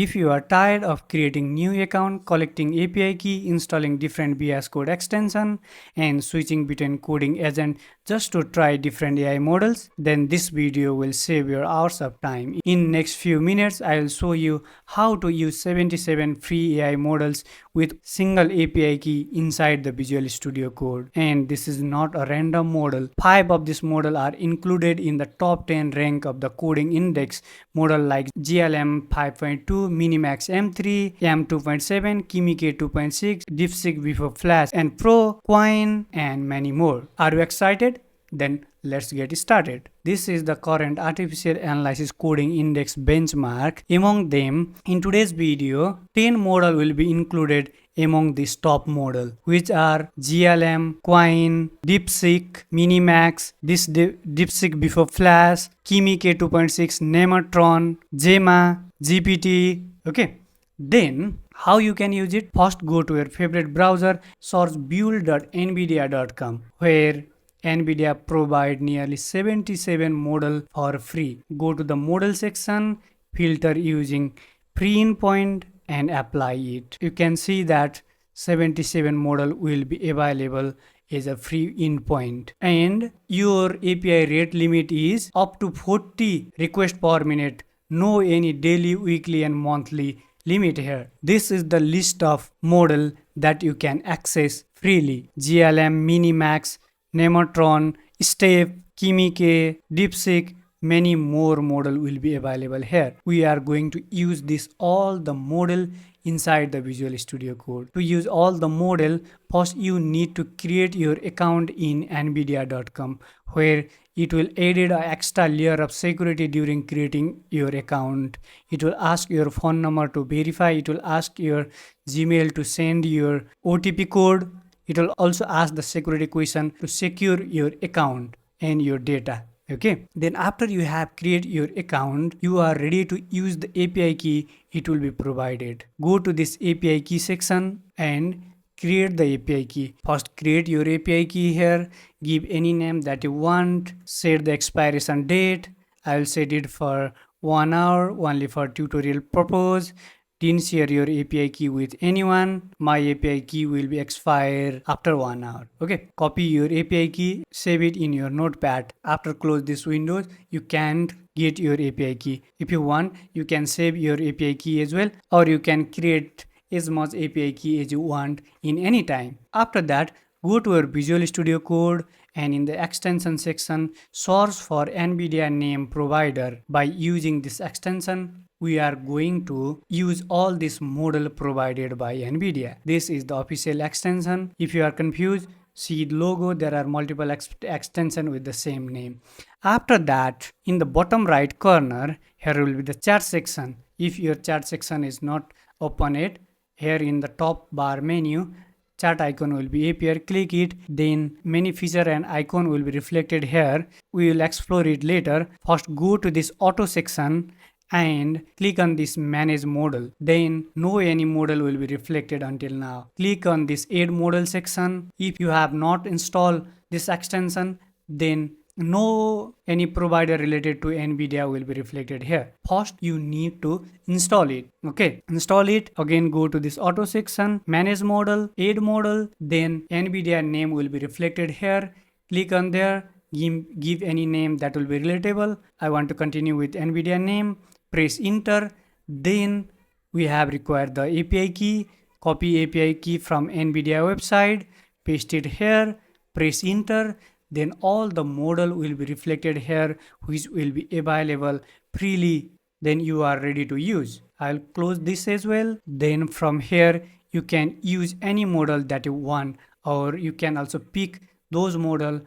If you are tired of creating new account, collecting API key, installing different VS Code extension, and switching between coding agent just to try different AI models, then this video will save your hours of time. In next few minutes, I will show you how to use 77 free AI models with single API key inside the Visual Studio Code. And this is not a random model. 5 of this model are included in the top 10 rank of the coding index model like GLM 5.2, MiniMax M3, M2.7, Kimi K2.6, DeepSeek before Flash and Pro, Qwen, and many more. Are you excited? Then let's get started. This is the current artificial analysis coding index benchmark. Among them, in today's video, 10 model will be included among this top model, which are GLM, Qwen, DeepSeek, MiniMax, this DeepSeek before Flash, Kimi K2.6, Nematron, Gemma, GPT. Okay. Then how you can use it? First, go to your favorite browser, search build.nvidia.com, where NVIDIA provide nearly 77 model for free. Go to the model section, filter using pre-endpoint and apply it. You can see that 77 model will be available as a free endpoint, and your API rate limit is up to 40 requests per minute. No any daily, weekly and monthly limit here. This is the list of model that you can access freely. GLM, MiniMax, Nematron, Step, Kimi K, DeepSeek, many more model will be available here. We are going to use this all the model inside the Visual Studio Code. To use all the model, first you need to create your account in nvidia.com, where it will added an extra layer of security during creating your account. It will ask your phone number to verify. It will ask your Gmail to send your OTP code. It will also ask the security question to secure your account and your data. Okay. Then after you have created your account, you are ready to use the API key. It will be provided. Go to this API key section and create the API key. First, create your API key here. Give any name that you want. Set the expiration date. I will set it for 1 hour only for tutorial purpose. Didn't share your API key with anyone. My API key will be expire after 1 hour. Okay. Copy your API key, save it in your notepad. After close this window, you can't get your API key. If you want, you can save your API key as well, or you can create as much API key as you want in any time. After that, go to your Visual Studio Code and in the extension section, search for NVIDIA name provider. By using this extension, we are going to use all this model provided by NVIDIA. This is the official extension. If you are confused, see the logo. There are multiple extensions with the same name. After that, in the bottom right corner, here will be the chat section. If your chat section is not open yet, here in the top bar menu, chat icon will be appear. Click it, then many feature and icon will be reflected here. We will explore it later. First, go to this auto section and click on this manage model. Then no any model will be reflected until now. Click on this add model section. If you have not installed this extension, then no any provider related to NVIDIA will be reflected here. First, you need to install it. Okay, install it. Again, go to this auto section, manage model, add model, then NVIDIA name will be reflected here. Click on there, give any name that will be relatable. I want to continue with NVIDIA name. Press enter. Then we have required the API key. Copy API key from NVIDIA website, paste it here, press enter. Then all the model will be reflected here, which will be available freely. Then you are ready to use. I'll close this as well. Then from here, you can use any model that you want, or you can also pick those model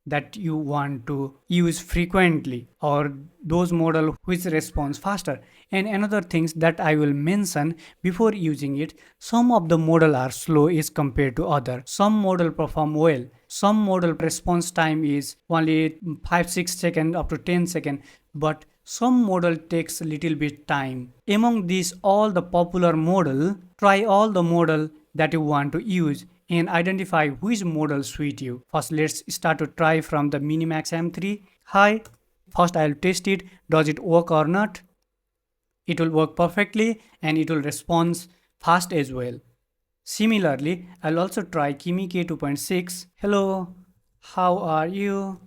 that you want to use frequently, or those model which responds faster. And another things that I will mention before using it, some of the model are slow as compared to other. Some model perform well. Some model response time is only 5-6 seconds up to 10 seconds, but some model takes a little bit time. Among these all the popular model, try all the model that you want to use and identify which model suit you. First, let's start to try from the MiniMax M3. Hi. First, I'll test it. Does it work or not? it will work perfectly and it will respond fast as well. Similarly, I'll also try Kimi K2.6. Hello, how are you?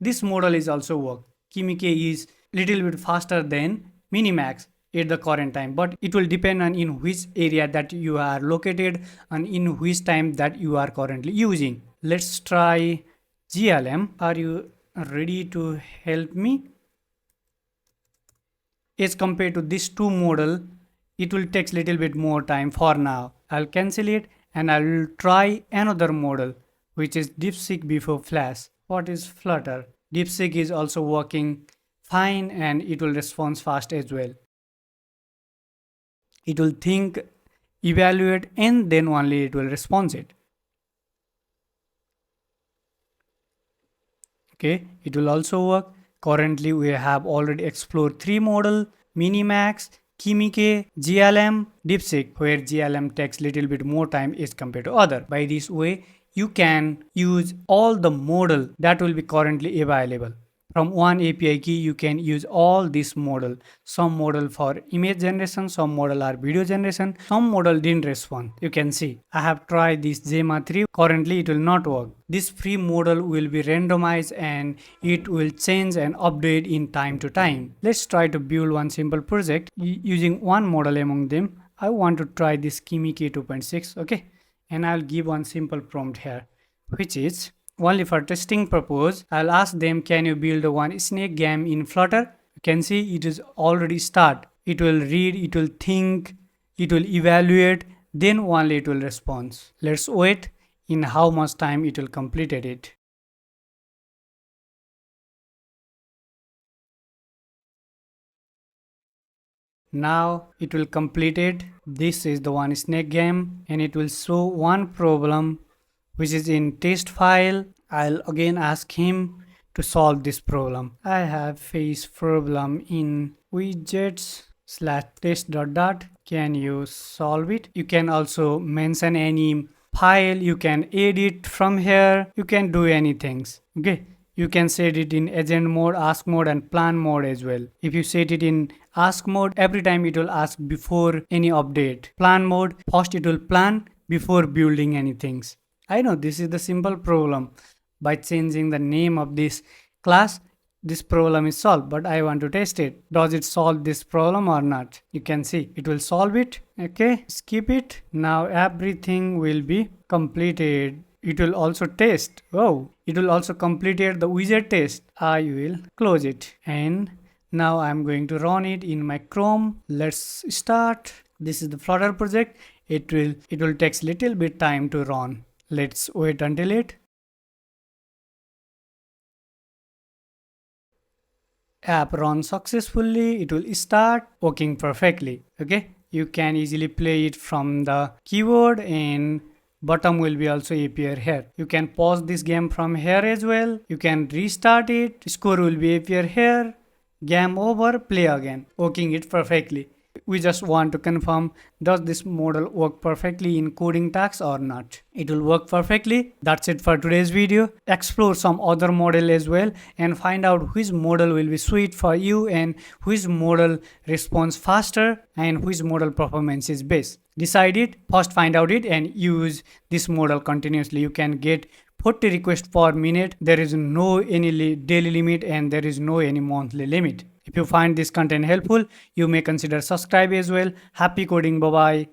This model is also work. Kimi K is little bit faster than MiniMax at the current time, but it will depend on in which area that you are located and in which time that you are currently using. Let's try GLM. Are you ready to help me? As compared to this two model, it will take little bit more time. For now I'll cancel it and I will try another model, which is DeepSeek before Flash. What is Flutter? DeepSeek is also working fine and it will respond fast as well. It will think, evaluate, and then only it will respond it. Okay, it will also work. Currently we have already explored three model: MiniMax, Kimi K, GLM, DeepSeek, where GLM takes little bit more time as compared to other. By this way, you can use all the model that will be currently available. From one API key, you can use all this model. Some model for image generation, some model are video generation, some model didn't respond. You can see, I have tried this Gemma 3. Currently, it will not work. This free model will be randomized and it will change and update in time to time. Let's try to build one simple project using one model among them. I want to try this Kimi K2.6, okay? And I'll give one simple prompt here, which is only for testing purpose. I'll ask them, can you build one snake game in Flutter? You can see it is already start. It will read, it will think, it will evaluate, then only it will respond. Let's wait in how much time it will complete it. Now it will complete it. This is the one snake game and it will show one problem which is in test file. I'll again ask him to solve this problem. I have faced problem in widgets slash test dot dot. Can you solve it? You can also mention any file. You can edit from here. You can do anything. Okay. You can set it in agent mode, ask mode, and plan mode as well. If you set it in ask mode, every time it will ask before any update. Plan mode, first it will plan before building anything. I know this is the simple problem. By changing the name of this class, this problem is solved, but I want to test it. Does it solve this problem or not? You can see it will solve it. Okay, skip it. Now everything will be completed. It will also test. Oh, it will also completed the widget test. I will close it and now I'm going to run it in my Chrome. Let's start. This is the Flutter project. It will take little bit time to run. Let's wait until it. App runs successfully. It will start working perfectly. Okay, you can easily play it from the keyboard and bottom will be also appear here. You can pause this game from here as well. You can restart it. Score will be appear here. Game over, play again. Working it perfectly. We just want to confirm, does this model work perfectly in coding tasks or not? It will work perfectly. That's it for today's video. Explore some other model as well and find out which model will be sweet for you and which model responds faster and which model performance is best. Decide it, first find out it and use this model continuously. You can get 40 requests per minute. There is no any daily limit and there is no any monthly limit. If you find this content helpful, you may consider subscribe as well. Happy coding. Bye bye.